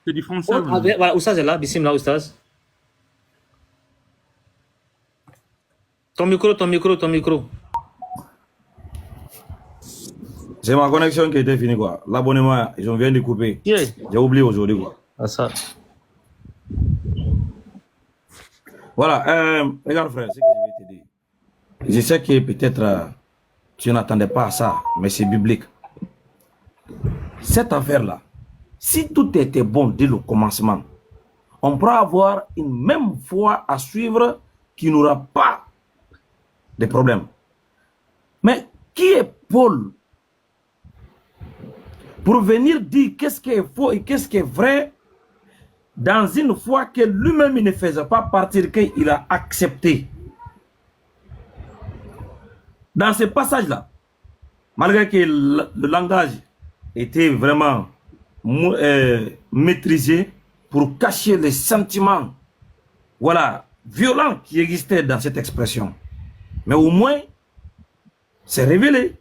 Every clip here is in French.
C'est du français. Paul avait, voilà, Oustaz est là, Bismillah, Oustaz. Ton micro, ton micro, ton micro. C'est ma connexion qui était finie, quoi. L'abonnement, ils viennent de couper. Yeah. J'ai oublié aujourd'hui, quoi. Ah, ça. Voilà, regarde, frère, ce que je vais te dire. Je sais que peut-être tu n'attendais pas à ça, mais c'est biblique. Cette affaire-là, si tout était bon dès le commencement, on pourra avoir une même foi à suivre qui n'aura pas de problème. Mais qui est Paul pour venir dire qu'est-ce qui est faux et qu'est-ce qui est vrai dans une foi que lui-même ne faisait pas partir, qu'il a accepté? Dans ce passage-là, malgré que le langage était vraiment maîtrisé pour cacher les sentiments, voilà, violents qui existaient dans cette expression, mais au moins, c'est révélé.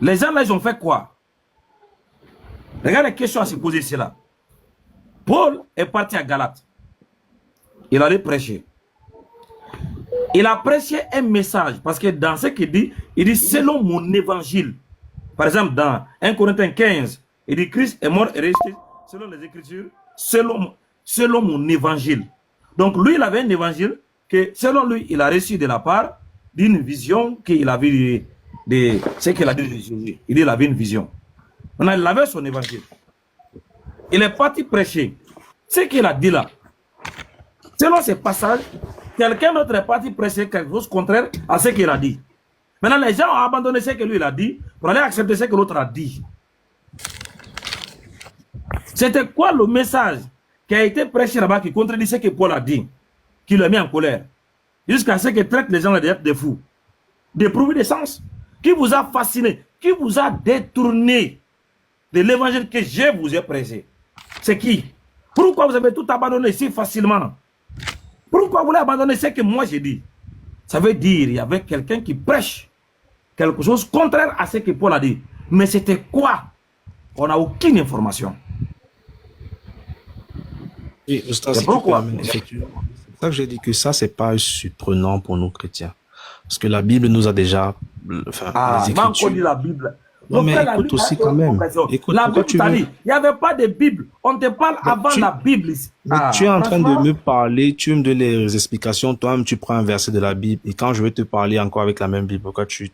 Les gens là, ils ont fait quoi? Regarde les questions à se poser, c'est là. Paul est parti à Galate. Il allait prêcher. Il a prêché un message, parce que dans ce qu'il dit, il dit selon mon évangile. Par exemple, dans 1 Corinthiens 15, il dit Christ est mort et resté selon les Écritures, selon mon évangile. Donc lui, il avait un évangile que selon lui, il a reçu de la part d'une vision qu'il avait de ce qu'il a dit de Jésus. Il dit qu'il avait une vision. Maintenant, il avait son évangile. Il est parti prêcher. Ce qu'il a dit là, selon ces passages, quelqu'un d'autre est parti prêcher quelque chose contraire à ce qu'il a dit. Maintenant, les gens ont abandonné ce que lui il a dit pour aller accepter ce que l'autre a dit. C'était quoi le message qui a été prêché là-bas qui contredit ce que Paul a dit, qui l'a mis en colère, jusqu'à ce qu'il traite les gens d'être des fous, dépourvus de sens, qui vous a fasciné, qui vous a détourné de l'évangile que je vous ai prêché. C'est qui? Pourquoi vous avez tout abandonné si facilement? Pourquoi vous voulez abandonner ce que moi j'ai dit? Ça veut dire qu'il y avait quelqu'un qui prêche quelque chose contraire à ce que Paul a dit. Mais c'était quoi? On n'a aucune information. Oui, c'est pourquoi. Effectivement. C'est ça que j'ai dit que ça, c'est pas surprenant pour nous chrétiens. Parce que la Bible nous a déjà... Enfin, les Écritures... dit la Bible. Non, mais écoute aussi quand même. Écoute, la Bible t'a dit, il n'y avait pas de Bible. On te parle avant la Bible. Tu es en train de me parler, tu me donnes les explications, toi-même tu prends un verset de la Bible, et quand je vais te parler encore avec la même Bible, pourquoi tu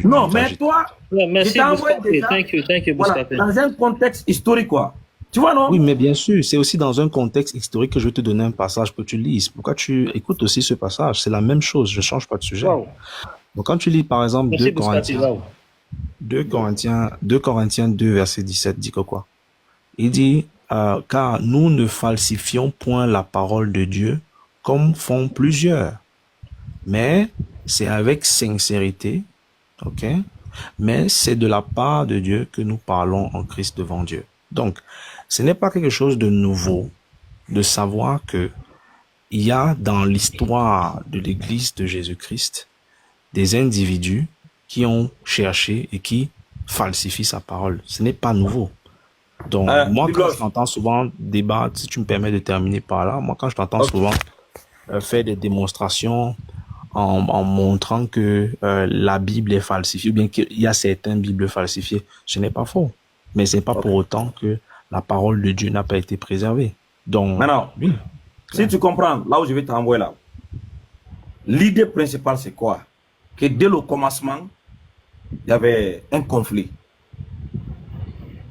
non, mais toi, merci, thank you, voilà, dans un contexte historique, quoi. Tu vois, non? Oui, mais bien sûr, c'est aussi dans un contexte historique que je vais te donner un passage pour que tu lises. Pourquoi tu écoutes aussi ce passage? C'est la même chose, je ne change pas de sujet. Wow. Donc quand tu lis par exemple 2 Corinthiens 2, verset 17, dit que quoi? Il dit, car nous ne falsifions point la parole de Dieu comme font plusieurs, mais c'est avec sincérité, ok? Mais c'est de la part de Dieu que nous parlons en Christ devant Dieu. Donc, ce n'est pas quelque chose de nouveau de savoir que il y a dans l'histoire de l'Église de Jésus-Christ des individus qui ont cherché et qui falsifient sa parole. Ce n'est pas nouveau. Donc, moi, quand je t'entends souvent débattre, si tu me permets de terminer par là, moi, quand je t'entends souvent faire des démonstrations en montrant que la Bible est falsifiée, ou bien qu'il y a certaines Bibles falsifiées, ce n'est pas faux. Mais ce n'est pas pour autant que la parole de Dieu n'a pas été préservée. Donc, maintenant, oui. Si tu comprends, là où je vais t'envoyer là, l'idée principale, c'est quoi? Que dès le commencement, il y avait un conflit.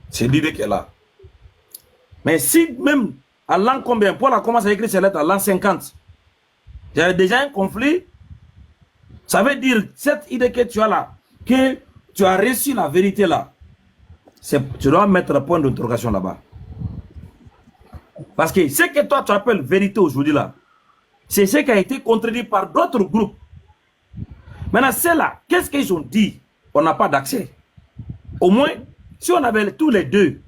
C'est l'idée qu'elle a. Mais si même à l'an combien, Paul a commencé à écrire ses lettres à l'an 50, il y avait déjà un conflit, ça veut dire cette idée que tu as là, que tu as reçu la vérité là, tu dois mettre un point d'interrogation là-bas. Parce que ce que toi tu appelles vérité aujourd'hui là, c'est ce qui a été contredit par d'autres groupes. Maintenant, c'est là, qu'est-ce qu'ils ont dit? On n'a pas d'accès. Au moins, si on avait tous les deux,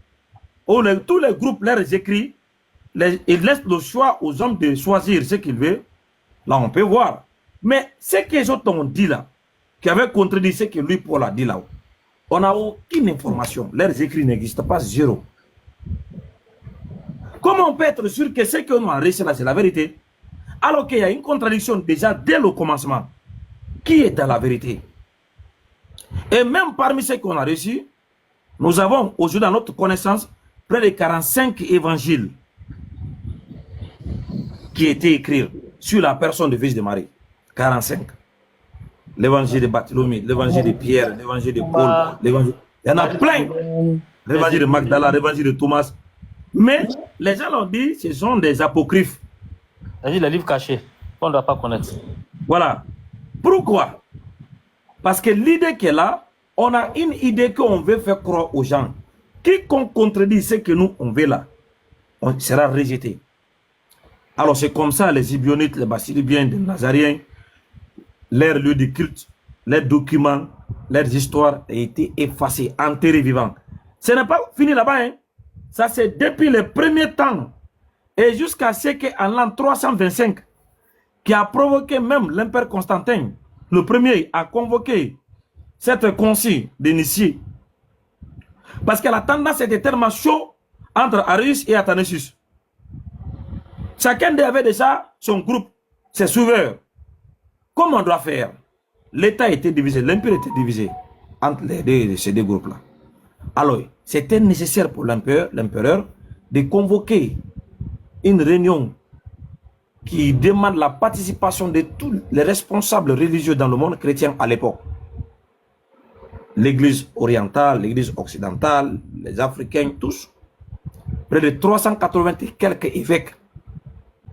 ou tous les groupes leurs écrits, ils laissent le choix aux hommes de choisir ce qu'ils veulent. Là, on peut voir. Mais ce que les autres ont dit là, qui avait contredit ce que lui, Paul a dit là, on n'a aucune information. Leurs écrits n'existent pas, zéro. Comment on peut être sûr que ce qu'on a réussi là, c'est la vérité? Alors qu'il y a une contradiction déjà dès le commencement. Qui est dans la vérité? Et même parmi ceux qu'on a reçus, nous avons aujourd'hui dans notre connaissance près de 45 évangiles qui étaient écrits sur la personne de Vierge de Marie. 45. L'évangile de Barthélemy, l'évangile de Pierre, l'évangile de Paul, l'évangile... Il y en a plein. L'évangile de Magdala, l'évangile de Thomas. Mais les gens l'ont dit, ce sont des apocryphes. C'est-à-dire les livres cachés qu'on ne doit pas connaître. Voilà. Pourquoi? Parce que l'idée qui est là, on a une idée qu'on veut faire croire aux gens. Quiconque contredit ce que nous, on veut là, on sera rejeté. Alors c'est comme ça, les Ibionites, les Basilibiens, les Nazariens, leurs lieux de culte, leurs documents, leurs histoires ont été effacés, enterrés vivants. Ce n'est pas fini là-bas, hein. Ça c'est depuis les premiers temps et jusqu'à ce qu'en l'an 325, qui a provoqué même l'empereur Constantin, le premier a convoqué cette concile d'initiés. Parce que la tendance était tellement chaud entre Arius et Athanasius. Chacun avait déjà son groupe, ses sauveurs. Comment on doit faire? L'État était divisé, l'Empire était divisé entre ces deux groupes-là. Alors, c'était nécessaire pour l'empereur de convoquer une réunion qui demande la participation de tous les responsables religieux dans le monde chrétien à l'époque. L'église orientale, l'église occidentale, les Africains, tous. Près de 380 et quelques évêques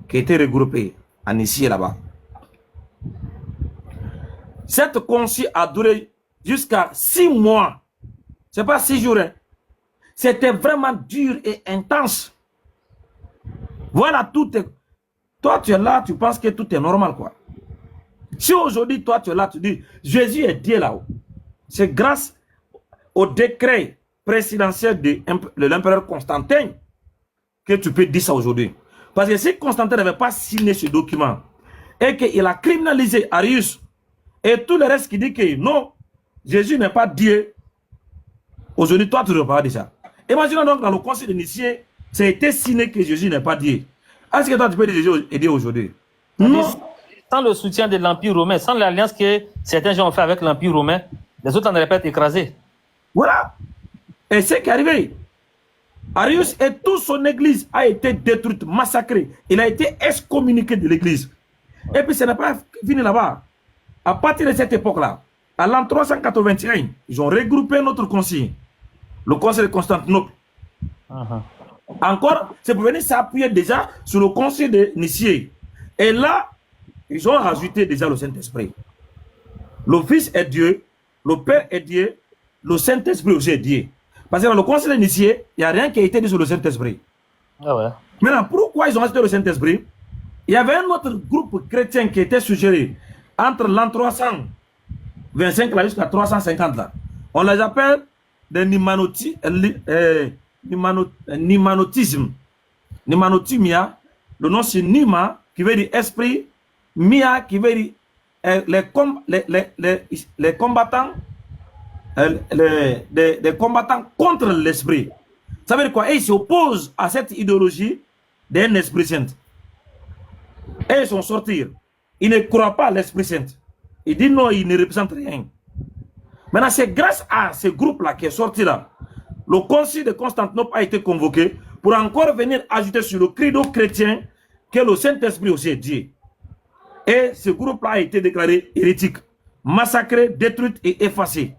qui étaient regroupés en ici et là-bas. Cette concile a duré jusqu'à 6 mois. Ce n'est pas 6 jours. Hein. C'était vraiment dur et intense. Voilà, tout est... Toi, tu es là, tu penses que tout est normal, quoi. Si aujourd'hui, toi, tu es là, tu dis, Jésus est Dieu là-haut. C'est grâce au décret présidentiel de l'empereur Constantin que tu peux dire ça aujourd'hui. Parce que si Constantin n'avait pas signé ce document et qu'il a criminalisé Arius et tout le reste qui dit que non, Jésus n'est pas Dieu, aujourd'hui, toi, tu ne peux pas dire ça. Imaginons donc dans le concile d'initié, ça a été signé que Jésus n'est pas Dieu. Est-ce que toi, tu peux dire Jésus est Dieu aujourd'hui? Non. Sans le soutien de l'Empire romain, sans l'alliance que certains gens ont fait avec l'Empire romain, les autres n'auraient pas été écrasés. Voilà. Et c'est ce qui est arrivé. Arius et toute son église a été détruite, massacrée. Il a été excommuniqué de l'église. Et puis ce n'est pas fini là-bas. À partir de cette époque-là, à l'an 381, ils ont regroupé notre concile. Le concile de Constantinople. Encore, c'est pour venir s'appuyer déjà sur le concile de Nicée. Et là, ils ont rajouté déjà le Saint-Esprit. Le Fils est Dieu, le Père est Dieu, le Saint-Esprit aussi est Dieu. Parce que dans le concile de Nicée, il n'y a rien qui a été dit sur le Saint-Esprit. Ah ouais. Maintenant, pourquoi ils ont ajouté le Saint-Esprit? Il y avait un autre groupe chrétien qui était suggéré entre l'an 325 là jusqu'à 350 là. On les appelle des Nimanotimia. Le nom c'est Nima qui veut dire esprit, Mia qui veut dire les combattants, des combattants contre l'esprit. Ça veut dire quoi? Et ils s'opposent à cette idéologie d'un esprit saint. Et ils sont sortis. Ils ne croient pas à l'Esprit Saint. Ils disent non, ils ne représentent rien. Maintenant, c'est grâce à ce groupe-là qui est sorti là. Le concile de Constantinople a été convoqué pour encore venir ajouter sur le credo chrétien que le Saint-Esprit aussi est Dieu. Et ce groupe-là a été déclaré hérétique, massacré, détruit et effacé.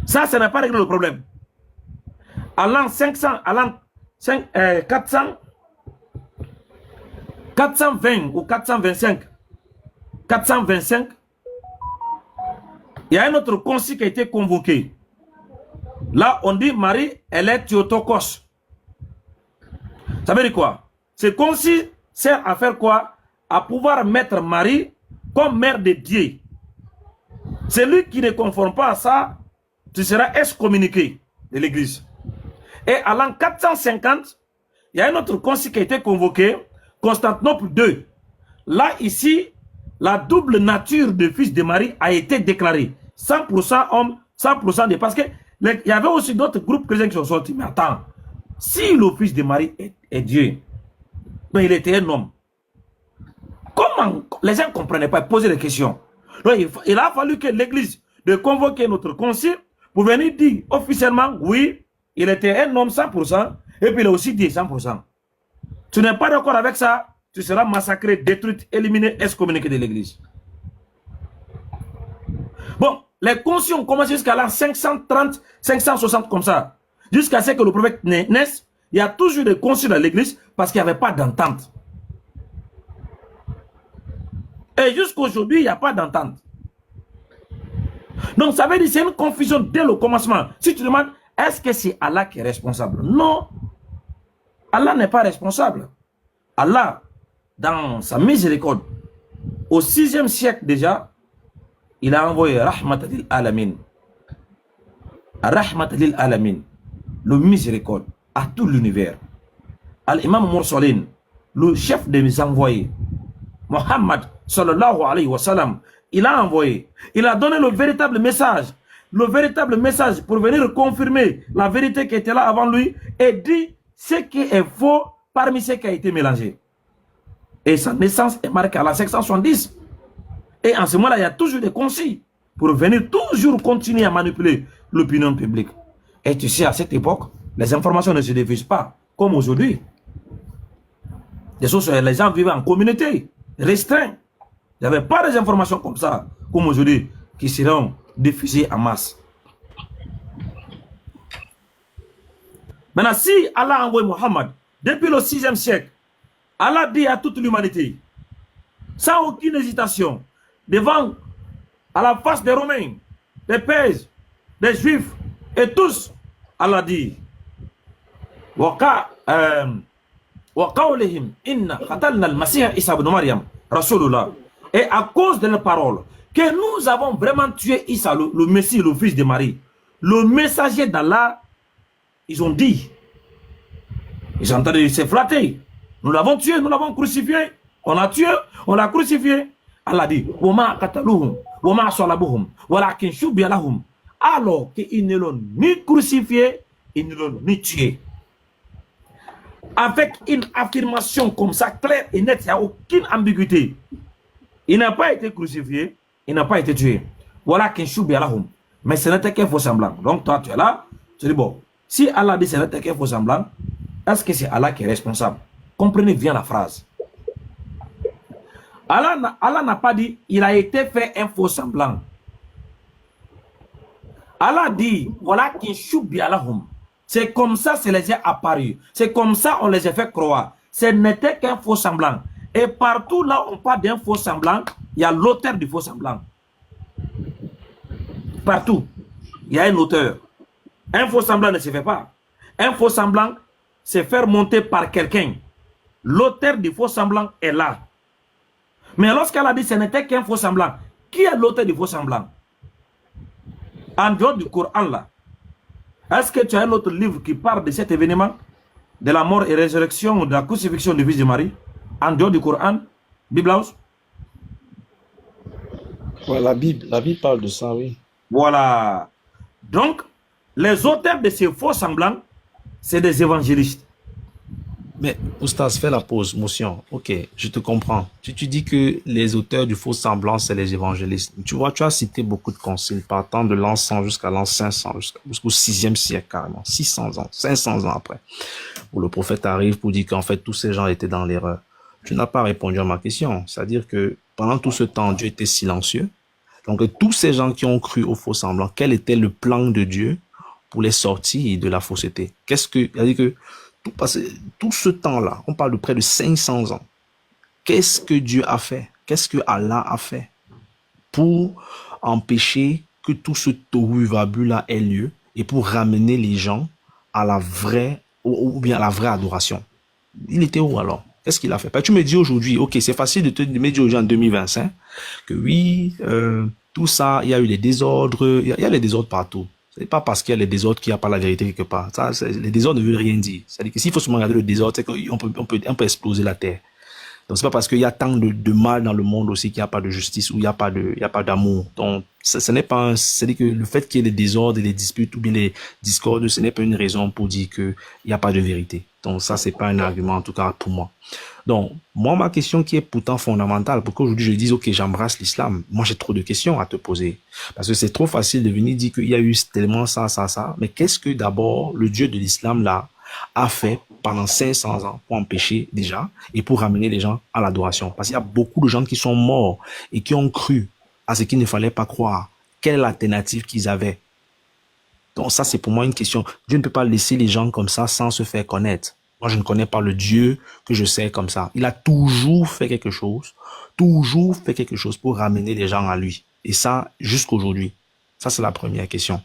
Ça n'a pas réglé le problème. À l'an 420 ou 425, il y a un autre concile qui a été convoqué. Là, on dit Marie, elle est Théotokos. Ça veut dire quoi? Ce concile sert à faire quoi? À pouvoir mettre Marie comme mère de Dieu. Celui qui ne conforme pas à ça, tu seras excommuniqué de l'église. Et à l'an 450, il y a un autre concile qui a été convoqué, Constantinople II. Là, ici, la double nature du fils de Marie a été déclarée. 100% homme, 100% de... Parce qu'il y avait aussi d'autres groupes chrétiens qui sont sortis. Mais attends, si le fils de Marie est Dieu, mais il était un homme, comment les gens ne comprenaient pas, poser des questions. Donc, il a fallu que l'Église de convoquer notre concile pour venir dire officiellement, oui, il était un homme 100%, et puis il a aussi dit 100%. Tu n'es pas d'accord avec ça, tu seras massacré, détruit, éliminé, excommuniqué de l'Église. Bon, les conciles ont commencé jusqu'à l'an 530, 560 comme ça. Jusqu'à ce que le prophète naisse, il y a toujours des conciles à l'Église parce qu'il n'y avait pas d'entente. Et jusqu'à aujourd'hui, il n'y a pas d'entente. Donc, ça veut dire que c'est une confusion dès le commencement. Si tu demandes, est-ce que c'est Allah qui est responsable? Non. Allah n'est pas responsable. Allah, dans sa miséricorde, au 6e siècle déjà, il a envoyé Rahmat lil Alamin. Rahmat lil Alamin. Le miséricorde à tout l'univers. Al-Imam Mursalin, le chef des envoyés, Muhammad sallallahu alayhi wa sallam, il a envoyé, il a donné le véritable message pour venir confirmer la vérité qui était là avant lui et dit ce qui est faux parmi ce qui a été mélangé. Et sa naissance est marquée à la 570. Et en ce moment-là, il y a toujours des consignes pour venir toujours continuer à manipuler l'opinion publique. Et tu sais, à cette époque, les informations ne se diffusent pas comme aujourd'hui. Les gens vivaient en communauté, restreints. Il n'y avait pas des informations comme ça, comme aujourd'hui, qui seront diffusées en masse. Maintenant, si Allah a envoyé Mohammed, depuis le 6e siècle, Allah dit à toute l'humanité, sans aucune hésitation, devant, à la face des Romains, des Perses, des Juifs, et tous, Allah dit, et à cause de leurs paroles, que nous avons vraiment tué Issa, le Messie, le fils de Marie, le messager d'Allah, ils ont dit, ils ont entendu se flatter, nous l'avons tué, nous l'avons crucifié, on l'a tué, on l'a crucifié. Allah dit, alors qu'ils ne l'ont ni crucifié, ils ne l'ont ni tué. Avec une affirmation comme ça, claire et nette, il n'y a aucune ambiguïté. Il n'a pas été crucifié, il n'a pas été tué. Voilà qu'un choubi alahum. Mais ce n'était qu'un faux semblant. Donc toi, tu es là, tu dis bon, si Allah dit que ce n'était qu'un faux semblant, est-ce que c'est Allah qui est responsable? Comprenez bien la phrase. Allah n'a pas dit il a été fait un faux semblant. Allah dit voilà qu'un choubi alahum. C'est comme ça que les a apparus. C'est comme ça on les a fait croire. Ce n'était qu'un faux semblant. Et partout là on parle d'un faux semblant, il y a l'auteur du faux semblant. Partout, il y a un auteur. Un faux semblant ne se fait pas. Un faux semblant, c'est faire monter par quelqu'un. L'auteur du faux semblant est là. Mais lorsqu'elle a dit que ce n'était qu'un faux semblant, qui est l'auteur du faux semblant? En dehors du Coran là. Est-ce que tu as un autre livre qui parle de cet événement, de la mort et résurrection, de la crucifixion du fils de Marie, en dehors du Coran, Bible House? Ouais, la Bible parle de ça, oui. Voilà. Donc, les auteurs de ces faux semblants, c'est des évangélistes. Mais, Oustaz, fais la pause, motion. Ok, je te comprends. Tu dis que les auteurs du faux semblant, c'est les évangélistes. Tu vois, tu as cité beaucoup de conciles, partant de l'an 100 jusqu'à l'an 500, jusqu'au 6e siècle carrément, 600 ans, 500 ans après, où le prophète arrive pour dire qu'en fait, tous ces gens étaient dans l'erreur. Tu n'as pas répondu à ma question. C'est-à-dire que pendant tout ce temps, Dieu était silencieux. Donc, tous ces gens qui ont cru au faux semblant, quel était le plan de Dieu pour les sortir de la fausseté? C'est-à-dire que tout ce temps-là, on parle de près de 500 ans. Qu'est-ce que Dieu a fait? Qu'est-ce que Allah a fait pour empêcher que tout ce tohu-vabu-là ait lieu et pour ramener les gens à la vraie, ou bien à la vraie adoration? Il était où alors? Qu'est-ce qu'il a fait? Tu me dis aujourd'hui, ok, c'est facile de me dire aujourd'hui en 2025 que oui, tout ça, il y a eu les désordres, il y a les désordres partout. Ce n'est pas parce qu'il y a les désordres qu'il n'y a pas la vérité quelque part. Les désordres ne veulent rien dire. C'est-à-dire que s'il faut seulement regarder le désordre, c'est qu'on peut exploser la terre. Donc, c'est pas parce qu'il y a tant de mal dans le monde aussi qu'il n'y a pas de justice ou il n'y a pas d'amour. Donc, ce n'est pas c'est-à-dire que le fait qu'il y ait des désordres et des disputes ou bien des discordes, ce n'est pas une raison pour dire qu'il n'y a pas de vérité. Donc, ça, c'est pas un argument, en tout cas, pour moi. Donc, moi, ma question qui est pourtant fondamentale, pourquoi aujourd'hui je dis, OK, j'embrasse l'islam, moi, j'ai trop de questions à te poser. Parce que c'est trop facile de venir dire qu'il y a eu tellement ça. Mais qu'est-ce que d'abord le Dieu de l'islam, là, a fait pendant 500 ans pour empêcher déjà et pour ramener les gens à l'adoration? Parce qu'il y a beaucoup de gens qui sont morts et qui ont cru à ce qu'il ne fallait pas croire. Quelle est l'alternative qu'ils avaient? Donc ça, c'est pour moi une question. Dieu ne peut pas laisser les gens comme ça sans se faire connaître. Moi, je ne connais pas le Dieu que je sais comme ça. Il a toujours fait quelque chose pour ramener les gens à lui. Et ça, jusqu'aujourd'hui. Ça, c'est la première question.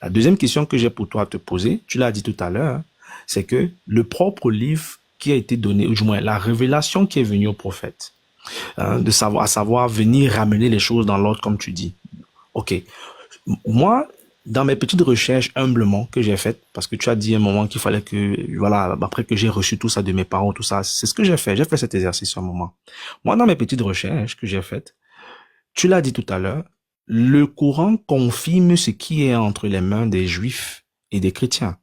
La deuxième question que j'ai pour toi à te poser, tu l'as dit tout à l'heure, c'est que le propre livre qui a été donné, ou du moins la révélation qui est venue au prophète, à savoir venir ramener les choses dans l'ordre comme tu dis. Ok. Moi, dans mes petites recherches humblement que j'ai faites, parce que tu as dit à un moment qu'il fallait que, voilà, après que j'ai reçu tout ça de mes parents, tout ça, c'est ce que j'ai fait. J'ai fait cet exercice à un moment. Moi, dans mes petites recherches que j'ai faites, tu l'as dit tout à l'heure, le Coran confirme ce qui est entre les mains des Juifs et des chrétiens.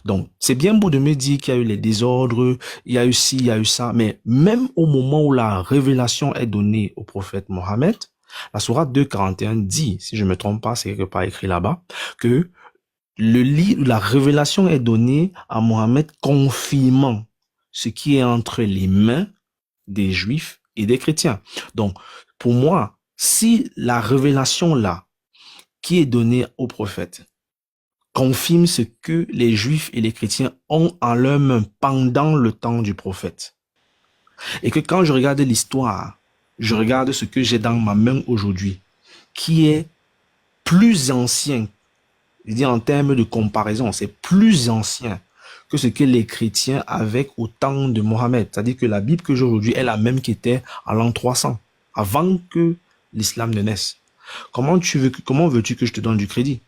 Donc, c'est bien beau de me dire qu'il y a eu les désordres, il y a eu ci, il y a eu ça, mais même au moment où la révélation est donnée au prophète Mohammed, la sourate 2:41 dit, si je me trompe pas, c'est quelque part écrit là-bas, que la révélation est donnée à Mohammed confirmant ce qui est entre les mains des Juifs et des chrétiens. Donc, pour moi, si la révélation là, qui est donnée au prophète, confirme ce que les Juifs et les chrétiens ont en leur main pendant le temps du prophète, et que quand je regarde l'histoire, je regarde ce que j'ai dans ma main aujourd'hui, qui est plus ancien, je dis en termes de comparaison, c'est plus ancien que ce que les chrétiens avaient au temps de Mohammed. C'est-à-dire que la Bible que j'ai aujourd'hui est la même qui était à l'an 300, avant que l'islam ne naisse. Comment veux-tu que je te donne du crédit?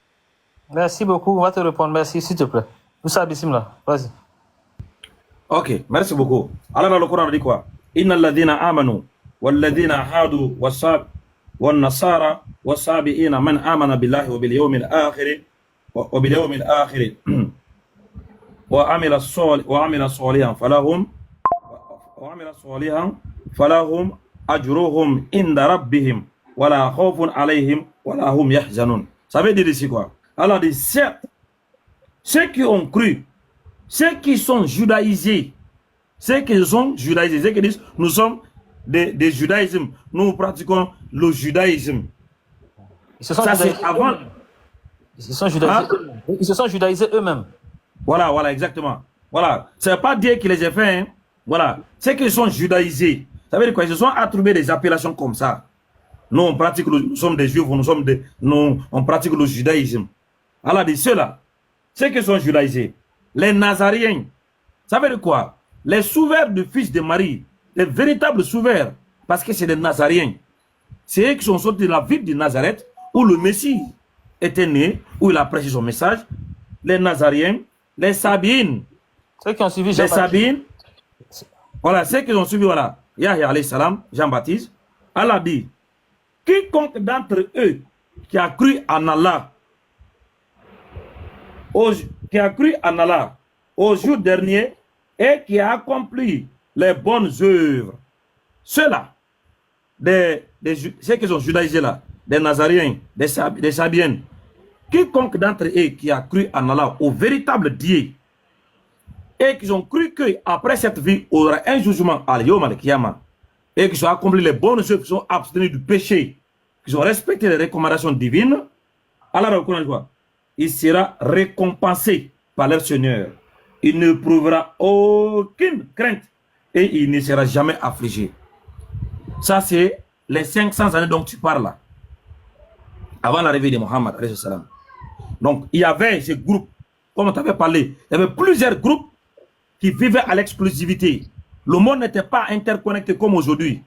Merci beaucoup. On va te répondre. Merci, s'il te plaît. Moussa Bismillah, vas-y. Ok, merci beaucoup. Alors, dans le Coran, on dit quoi? Inna alladhina amanu, walladhina hadu, والنصارى والصابئين من آمن بالله وباليوم الآخر وعمل صالحا فلهم أجرهم عند ربهم ولا خوف عليهم ولا هم يحزنون. Ça veut dire ici quoi? Alors dit certes, ceux qui ont cru, ceux qui sont judaïsés, ceux qui disent nous sommes des judaïsmes, nous pratiquons le judaïsme. Ça c'est avant. Ils se sont judaïsés eux-mêmes. Voilà, exactement. Voilà, c'est pas Dieu qui les a fait. Hein. Voilà, ceux qui sont judaïsés, ça veut dire quoi? Ils se sont attribués des appellations comme ça. Nous on pratique, nous sommes des juifs, on pratique le judaïsme. Alors dit ceux-là, ceux qui sont judaïsés, les Nazaréens, ça veut dire quoi? Les souverains du fils de Marie, les véritables souverains, parce que c'est des Nazaréens. C'est eux qui sont sortis de la ville de Nazareth, où le Messie était né, où il a prêché son message. Les Nazaréens, les Sabines, ceux qui ont suivi les Sabines, voilà, ceux qui ont suivi, voilà, Yahya alayhi salam, Jean-Baptiste, Allah dit, quiconque d'entre eux qui a cru en Allah, au jour dernier, et qui a accompli les bonnes œuvres, ceux-là, ceux qui sont judaïsés là, des Nazaréens, des Sabiens, quiconque d'entre eux qui a cru en Allah, au véritable Dieu, et qui ont cru qu'après cette vie, il y aura un jugement à l'Yom al-Kiyama, et qui ont accompli les bonnes œuvres, qui sont abstenus du péché, qui ont respecté les recommandations divines, alors il sera récompensé par leur Seigneur. Il ne prouvera aucune crainte et il ne sera jamais affligé. Ça, c'est les 500 années dont tu parles là, avant l'arrivée de Mohammed. Donc, il y avait ce groupe, comme on t'avait parlé, il y avait plusieurs groupes qui vivaient à l'exclusivité. Le monde n'était pas interconnecté comme aujourd'hui.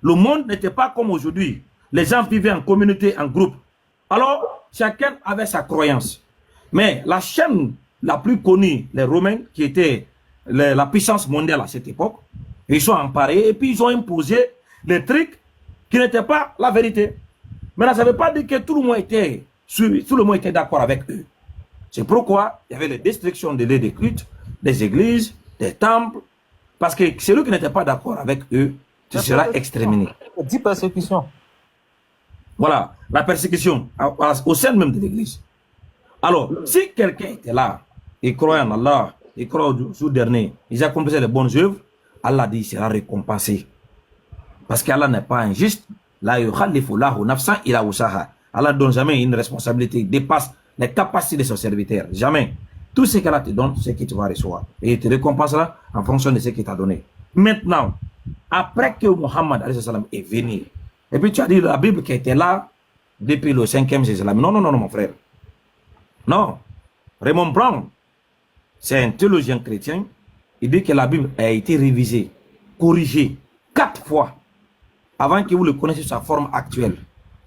Le monde n'était pas comme aujourd'hui. Les gens vivaient en communauté, en groupe. Alors, chacun avait sa croyance. Mais la chaîne la plus connue, les Romains, qui étaient la puissance mondiale à cette époque, Ils sont emparés et puis ils ont imposé des trucs qui n'étaient pas la vérité. Maintenant, ça ne veut pas dire que tout le monde était d'accord avec eux. C'est pourquoi il y avait les destructions des lieux de culte, des églises, des temples, parce que celui qui n'était pas d'accord avec eux, tu seras exterminé. 10 persécutions. Voilà, la persécution au sein même de l'église. Alors, si quelqu'un était là, il croit en Allah, il croit au jour dernier, il accomplissait les bonnes œuvres, Allah dit qu'il sera récompensé. Parce qu'Allah n'est pas injuste. Allah ne donne jamais une responsabilité qui dépasse les capacités de son serviteur. Jamais. Tout ce qu'Allah te donne, c'est ce que tu vas recevoir. Et il te récompensera en fonction de ce qu'il t'a donné. Maintenant, après que Mohammed est venu, et puis tu as dit la Bible qui était là depuis le 5e siècle. Non, non, non, mon frère. Non. Raymond Brown, c'est un théologien chrétien. Il dit que la Bible a été révisée, corrigée 4 fois avant que vous le connaissiez sa forme actuelle.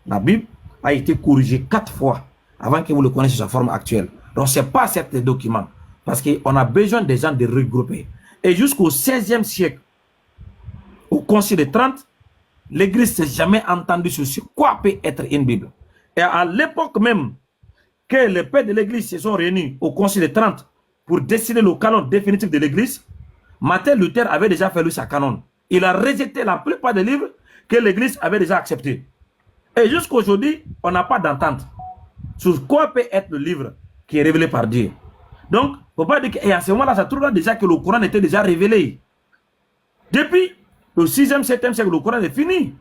La Bible a été corrigée 4 fois avant que vous le connaissiez sa forme actuelle. Donc, ce n'est pas cet document. Parce qu'on a besoin des gens de regrouper. Et jusqu'au 16e siècle, au Concile de Trente, l'Église n'a jamais entendu sur quoi peut être une Bible. Et à l'époque même que les pères de l'Église se sont réunis au Concile de Trente pour décider le canon définitif de l'Église, Martin Luther avait déjà fait lui sa canon. Il a rejeté la plupart des livres que l'Église avait déjà acceptés. Et jusqu'à aujourd'hui, on n'a pas d'entente sur quoi peut être le livre qui est révélé par Dieu. Donc, il ne faut pas dire qu'à ce moment-là, ça trouve déjà que le Coran était déjà révélé. Depuis le 6e, 7e siècle, le Coran est fini.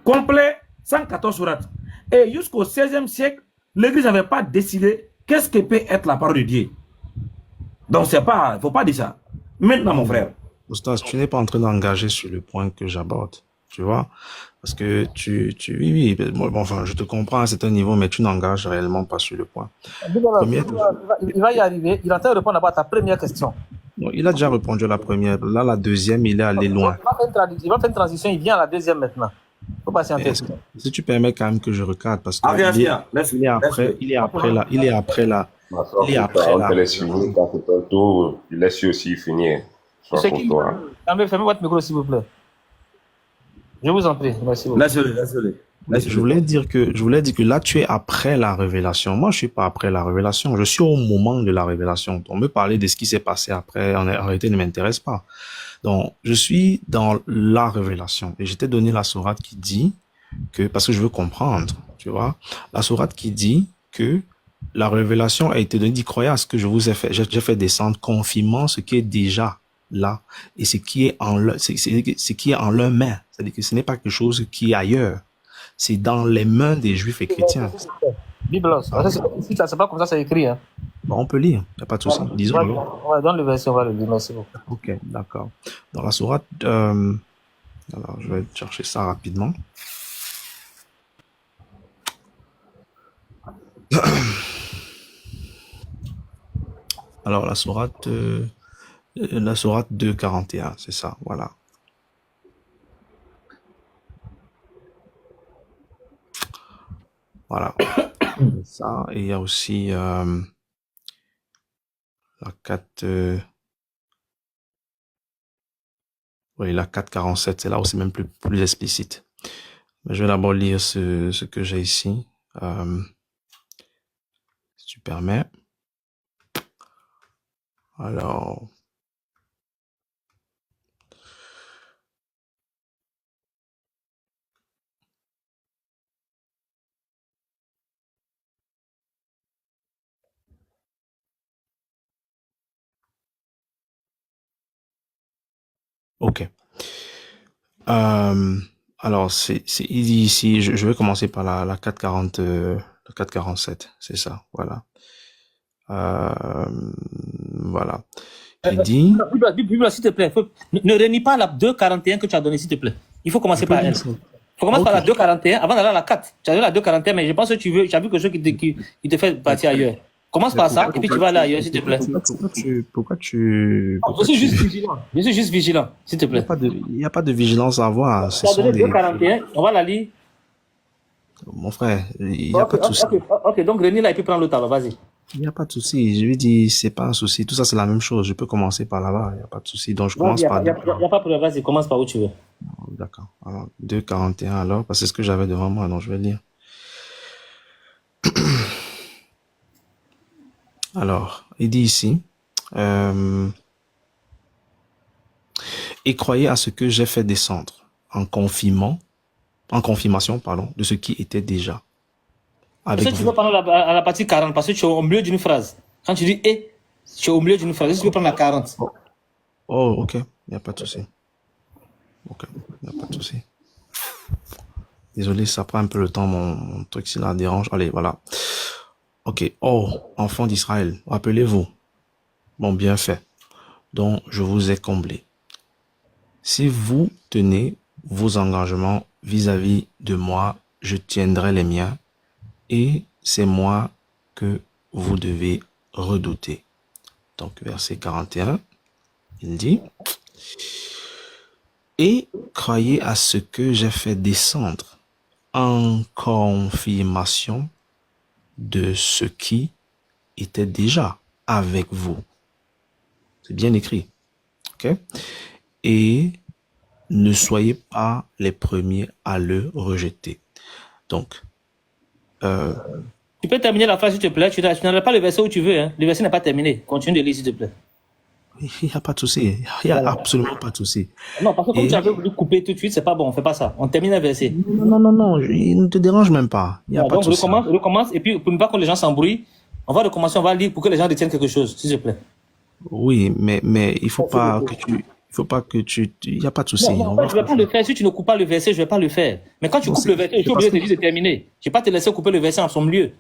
Complet, 114 sourates. Et jusqu'au 16e siècle, l'Église n'avait pas décidé qu'est-ce que peut être la parole de Dieu. Donc, il ne faut pas dire ça. Maintenant, mon frère. Oustaz, tu n'es pas en train d'engager sur le point que j'aborde. Tu vois? Parce que oui, bon, enfin, je te comprends à un certain niveau, mais tu n'engages réellement pas sur le point. Il va y arriver. Il est en train de répondre à ta première question. Non, il a déjà répondu à la première. Là, la deuxième, il est allé loin. Il va faire une transition, il vient à la deuxième maintenant. Il faut patienter. Si tu permets quand même que je recadre, parce que il est après là. On te laisse finir, quand c'est ton tour, il laisse aussi finir. Fermez votre micro, s'il vous plaît. Je vous en prie. Merci beaucoup. Je voulais dire que là, tu es après la révélation. Moi, je suis pas après la révélation. Je suis au moment de la révélation. On me parlait de ce qui s'est passé après. En réalité, ne m'intéresse pas. Donc, je suis dans la révélation. Et je t'ai donné la sourate qui dit que, parce que je veux comprendre, tu vois, la sourate qui dit que la révélation a été donnée, dit, croyez à ce que je vous ai fait. J'ai fait descendre, confirmant ce qui est déjà là et ce qui est en leur main. C'est-à-dire que ce n'est pas quelque chose qui est ailleurs. C'est dans les mains des Juifs et chrétiens. Bible, c'est pas comme ça, c'est écrit. Hein. Bon, on peut lire, il n'y a pas de souci. Disons-le. Ouais, dans le verset, on va le lire. Merci beaucoup. Ok, d'accord. Dans la sourate, alors je vais chercher ça rapidement. Alors, la sourate 2:41, c'est ça, voilà. Voilà. Ça, et il y a aussi la 4:47, c'est là où c'est même plus explicite. Mais je vais d'abord lire ce que j'ai ici, si tu permets. Alors, ok. Alors, il dit ici, je vais commencer par la 4:47, c'est ça, voilà. Voilà. Il dit... Bible, s'il te plaît, ne renie pas la 2:41 que tu as donnée, s'il te plaît. Il faut commencer par elle. Il faut commencer par la 2:41 avant d'aller à la 4. Tu as donné la 2:41, mais je pense que tu as vu quelque chose qui te fait partir ailleurs. Commence par ça, et puis tu vas aller ailleurs, s'il te plaît. Pourquoi tu... Je suis juste vigilant. Je suis juste vigilant, s'il te plaît. Il n'y a pas de vigilance à avoir. Tu as donné 2:41, on va la lire. Mon frère, il n'y a pas de souci. Ok, donc renie là et puis prends l'autre, alors vas-y. Il n'y a pas de souci. Je lui dis, c'est pas un souci. Tout ça, c'est la même chose. Je peux commencer par là-bas. Il n'y a pas de souci. Donc, je Il commence n'y par a, y a pas de problème, vas-y, commence par où tu veux. D'accord. Alors, 2,41 alors, parce que c'est ce que j'avais devant moi, donc je vais lire. Alors, il dit ici, et croyez à ce que j'ai fait descendre en confirmation, de ce qui était déjà avec Est-ce que tu vous. veux prendre à la partie 40 parce que tu es au milieu d'une phrase. Quand tu dis et, tu es au milieu d'une phrase. Est-ce que tu veux prendre la 40? Oh, ok. Il n'y a pas de souci. Ok. Il n'y a pas de souci. Désolé, ça prend un peu le temps, mon truc, si là dérange. Allez, voilà. Ok. Oh, enfants d'Israël, rappelez-vous mon bienfait dont je vous ai comblé. Si vous tenez vos engagements vis-à-vis de moi, je tiendrai les miens et c'est moi que vous devez redouter. Donc, verset 41, il dit, et croyez à ce que j'ai fait descendre en confirmation de ce qui était déjà avec vous. C'est bien écrit. Ok? Et ne soyez pas les premiers à le rejeter. Donc, Tu peux terminer la phrase, s'il te plaît. Tu n'auras pas le verset où tu veux. Hein. Le verset n'est pas terminé. Continue de lire, s'il te plaît. il n'y a pas de souci. Il n'y a absolument pas de souci. Non, parce que comme tu avais voulu couper tout de suite, c'est pas bon. On fait pas ça. On termine un verset. Non, il ne te dérange même pas. Il n'y a pas Donc, de souci. recommence. Et puis, pour ne pas que les gens s'embrouillent, on va recommencer, on va lire pour que les gens retiennent quelque chose, s'il te plaît. Oui, mais il faut pas que tu, il n'y a pas de souci. Non, je vais pas le faire. Si tu ne coupes pas le verset, je vais pas le faire. Mais quand tu coupes le verset, je suis obligé de te dire de terminer. Je vais pas te laisser couper le verset en son milieu.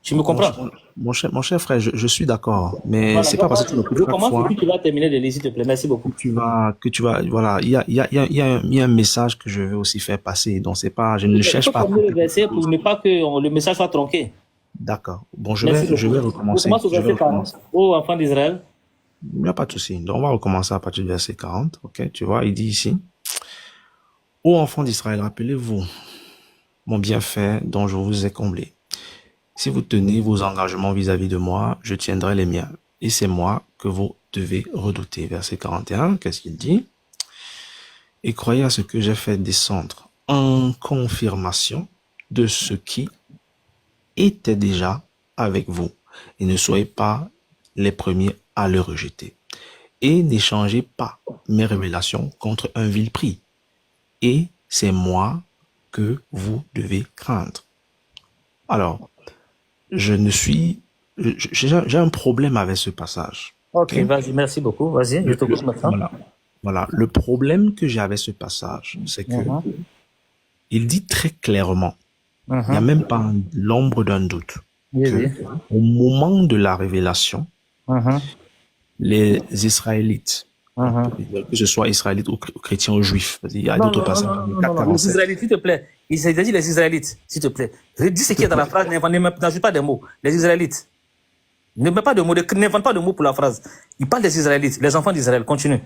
Tu me comprends? Mon cher frère, je suis d'accord, mais Voilà, c'est pas parce que tu ne coupes je pas commence et fois puis tu vas terminer de lire, s'il te plaît. Merci beaucoup. voilà, il y a un message que je veux aussi faire passer, donc c'est pas, je ne le cherche pas. Le verset pour ne pas que le message soit tronqué. D'accord. Bon, je vais recommencer. On commence au verset 40. Ô enfants d'Israël. Il n'y a pas de souci. Donc, on va recommencer à partir du verset 40. Ok, tu vois, il dit ici, ô enfants d'Israël, rappelez-vous mon bienfait dont je vous ai comblé. Si vous tenez vos engagements vis-à-vis de moi, je tiendrai les miens. Et c'est moi que vous devez redouter. Verset 41, qu'est-ce qu'il dit? Et croyez à ce que j'ai fait descendre en confirmation de ce qui était déjà avec vous. Et ne soyez pas les premiers à le rejeter. Et n'échangez pas mes révélations contre un vil prix. Et c'est moi que vous devez craindre. Alors, j'ai un problème avec ce passage. Ok, vas-y, merci beaucoup. Vas-y, je te coupe maintenant. Voilà. Le problème que j'ai avec ce passage, c'est que il dit très clairement, il n'y a même pas l'ombre d'un doute, que au moment de la révélation, les Israélites, que ce soit Israélites ou chrétiens ou juifs, il y a d'autres passages. Les Israélites, s'il te plaît. Il a dit les Israélites, s'il te plaît. Dis ce qui est dans la phrase, n'ajoute pas des mots. Les Israélites. Ne mets pas de mots, n'invente pas de mots pour la phrase. Il parle des Israélites, les enfants d'Israël. Continue.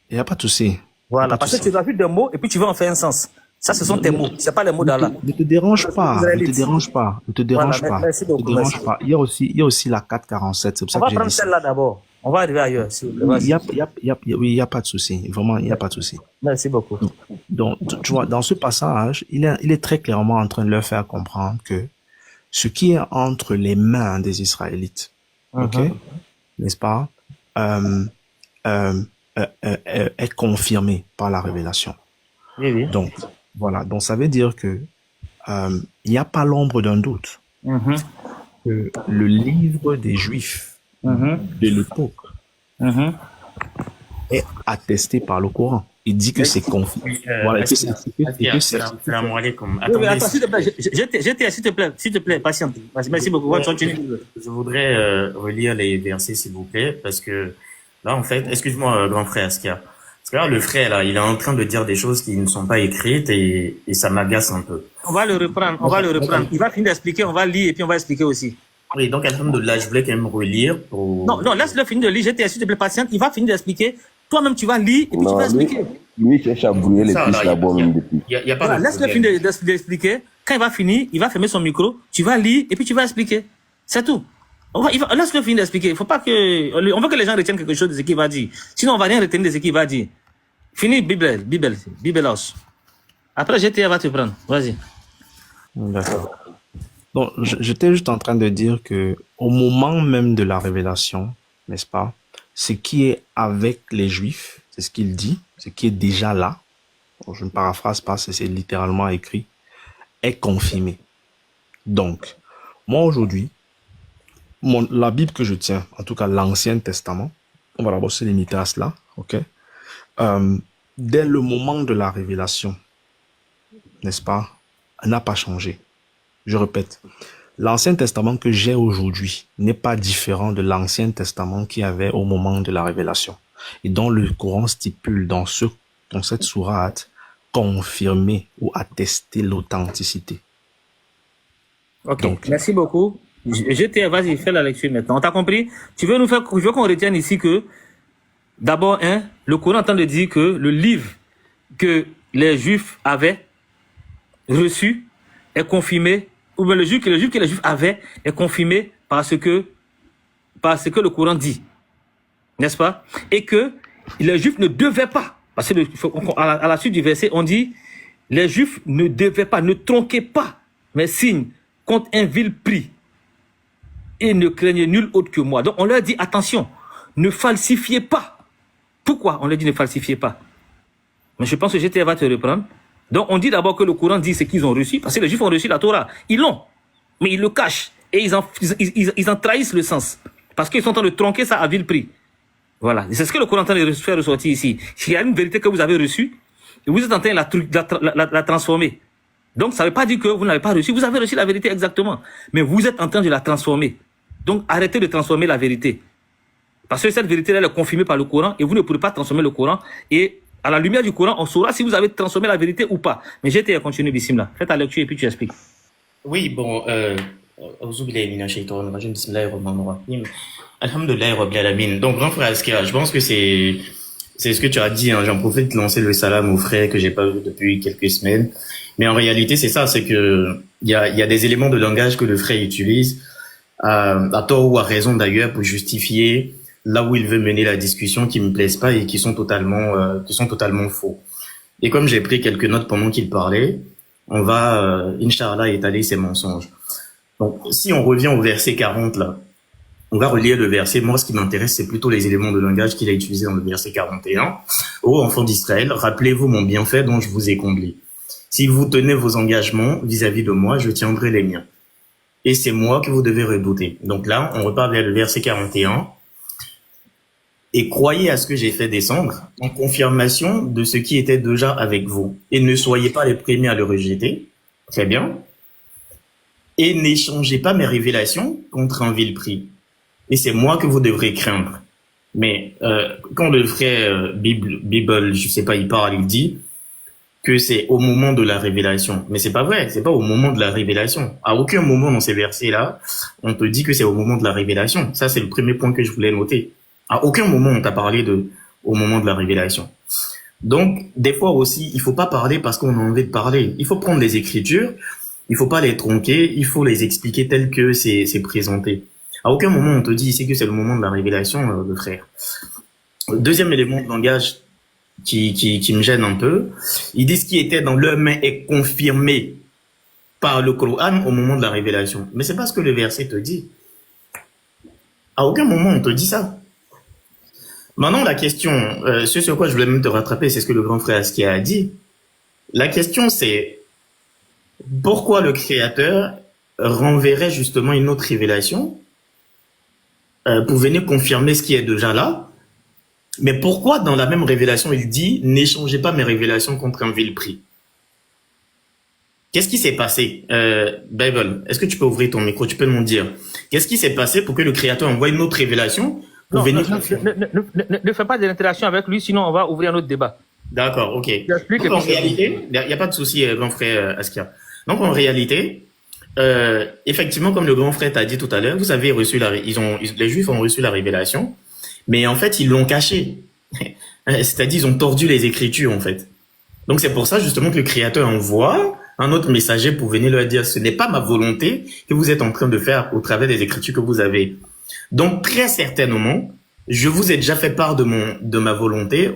Il n'y a pas de souci. Voilà, parce que tu rajoutes des mots et puis tu veux en faire un sens. Ça, ce sont tes mots. C'est pas les mots d'Allah. Ne te dérange pas. Ne te dérange pas. Ne te dérange pas. Merci beaucoup. Ne te dérange pas. Il y a aussi la 447. C'est pour ça que j'ai dit. On va prendre celle-là d'abord. On va arriver ailleurs. Il n'y a pas de souci. Vraiment, il n'y a pas de souci. Merci beaucoup. Donc, tu vois, dans ce passage, il est très clairement en train de leur faire comprendre que ce qui est entre les mains des Israélites, ok, n'est-ce pas, est confirmé par la révélation. Oui. Donc, voilà. Donc, ça veut dire que il n'y a pas l'ombre d'un doute que le livre des Juifs de l'époque est attesté par le Coran. Il dit que c'est confirmé. Voilà. Salam alaikum. Attends, s'il te plaît, s'il te plaît, patiente. Merci beaucoup. Continue. Je voudrais relire les versets, s'il vous plaît, parce que là, en fait, excuse-moi, grand frère Askia. Parce que là, le frère, là, il est en train de dire des choses qui ne sont pas écrites et ça m'agace un peu. On va le reprendre. Il va finir d'expliquer, on va lire et puis on va expliquer aussi. Oui, donc, alhamdoulilah, je voulais quand même relire pour... Non, laisse-le finir de lire. S'il te plaît, patiente. Il va finir d'expliquer. Toi-même, tu vas lire et puis tu vas expliquer. Lui, il cherche à brouiller les pistes là-bas même depuis. Il y a pas de laisse-le finir d'expliquer. Quand il va finir, il va fermer son micro. Tu vas lire et puis tu vas expliquer. C'est tout. Laisse-le finir d'expliquer. Il faut pas que, on veut que les gens retiennent quelque chose de ce qu'il va dire. Sinon, on va rien retenir de ce qu'il va dire. Fini, Bibelos. Après, GTA va te prendre. Vas-y. D'accord. Donc, j'étais juste en train de dire que au moment même de la révélation, n'est-ce pas, ce qui est avec les Juifs, c'est ce qu'il dit, ce qui est déjà là, bon, je ne paraphrase pas, c'est littéralement écrit, est confirmé. Donc, moi aujourd'hui, la Bible que je tiens, en tout cas l'Ancien Testament, on va d'abord se limiter à cela, ok? Dès le moment de la révélation, n'est-ce pas, n'a pas changé. Je répète, l'Ancien Testament que j'ai aujourd'hui n'est pas différent de l'Ancien Testament qu'il y avait au moment de la révélation. Et dont le Coran stipule dans cette sourate, confirmer ou attester l'authenticité. Ok, Donc, merci beaucoup. Vas-y, fais la lecture maintenant. On t'a compris? Tu veux qu'on retienne ici que, d'abord, le Coran est en train de dire que le livre que les Juifs avaient reçu est confirmé, ou bien le livre que les Juifs avaient est confirmé par ce que le Coran dit. N'est-ce pas? Et que les Juifs ne devaient pas, parce que à la suite du verset, on dit, les Juifs ne devaient pas, ne tronquaient pas mes signes contre un vil prix et ne craignez nul autre que moi. Donc on leur dit, attention, ne falsifiez pas. Pourquoi on leur dit ne falsifiez pas? Mais je pense que GTA va te reprendre. Donc on dit d'abord que le Coran dit ce qu'ils ont reçu, parce que les Juifs ont reçu la Torah. Ils l'ont, mais ils le cachent et ils en trahissent le sens. Parce qu'ils sont en train de tronquer ça à vil prix. Voilà, c'est ce que le Coran est en train de faire ressortir ici. S'il y a une vérité que vous avez reçue, et vous êtes en train de la transformer. Donc ça ne veut pas dire que vous n'avez pas reçu, vous avez reçu la vérité exactement. Mais vous êtes en train de la transformer. Donc arrêtez de transformer la vérité. Parce que cette vérité elle est confirmée par le Coran et vous ne pourrez pas transformer le Coran. Et à la lumière du Coran, on saura si vous avez transformé la vérité ou pas. Mais j'étais à continuer, Bismillah. Fais ta lecture et puis tu expliques. Oui, bon, Alhamdulillah Rabbil Alamin. Donc, grand frère Askia, je pense que c'est ce que tu as dit, hein. J'en profite de lancer le salam aux frères que j'ai pas vu depuis quelques semaines. Mais en réalité, c'est ça, c'est que il y a des éléments de langage que le frère utilise, à tort ou à raison d'ailleurs, pour justifier là où il veut mener la discussion qui me plaisent pas et qui sont totalement faux. Et comme j'ai pris quelques notes pendant qu'il parlait, on va, Inch'Allah, étaler ces mensonges. Donc, si on revient au verset 40 là, on va relire le verset. Moi, ce qui m'intéresse, c'est plutôt les éléments de langage qu'il a utilisés dans le verset 41. Ô enfants d'Israël, rappelez-vous mon bienfait dont je vous ai comblé. Si vous tenez vos engagements vis-à-vis de moi, je tiendrai les miens. Et c'est moi que vous devez redouter. Donc là, on repart vers le verset 41. Et croyez à ce que j'ai fait descendre en confirmation de ce qui était déjà avec vous. Et ne soyez pas les premiers à le rejeter. Très bien. Et n'échangez pas mes révélations contre un vil prix. Et c'est moi que vous devrez craindre. Mais quand le frère Bible, je sais pas, il parle, il dit que c'est au moment de la révélation. Mais c'est pas vrai, c'est pas au moment de la révélation. À aucun moment dans ces versets-là, on te dit que c'est au moment de la révélation. Ça, c'est le premier point que je voulais noter. À aucun moment on t'a parlé au moment de la révélation. Donc, des fois aussi, il faut pas parler parce qu'on a envie de parler. Il faut prendre les Écritures, il faut pas les tronquer, il faut les expliquer tel que c'est présenté. À aucun moment on te dit ici que c'est le moment de la révélation, le frère. Deuxième élément de langage qui me gêne un peu, il dit ce qui était dans leur main est confirmé par le Coran au moment de la révélation. Mais c'est pas ce que le verset te dit. À aucun moment on te dit ça. Maintenant, la question, ce sur quoi je voulais même te rattraper, c'est ce que le grand frère Askia a dit. La question, c'est pourquoi le Créateur renverrait justement une autre révélation pour venir confirmer ce qui est déjà là. Mais pourquoi dans la même révélation, il dit « N'échangez pas mes révélations contre un vil prix ». Qu'est-ce qui s'est passé, Bible? Est-ce que tu peux ouvrir ton micro? Tu peux nous dire qu'est-ce qui s'est passé pour que le Créateur envoie une autre révélation pour venir confirmer? Ne fais pas de l'interaction avec lui, sinon on va ouvrir un autre débat. D'accord, ok. Donc, en réalité, il n'y a pas de souci, grand frère Askia. Donc en réalité, effectivement, comme le grand frère t'a dit tout à l'heure, vous avez reçu les Juifs ont reçu la révélation, mais en fait ils l'ont caché. C'est-à-dire ils ont tordu les Écritures en fait. Donc c'est pour ça justement que le Créateur envoie un autre messager pour venir leur dire ce n'est pas ma volonté que vous êtes en train de faire au travers des écritures que vous avez. Donc, très certainement, je vous ai déjà fait part de ma volonté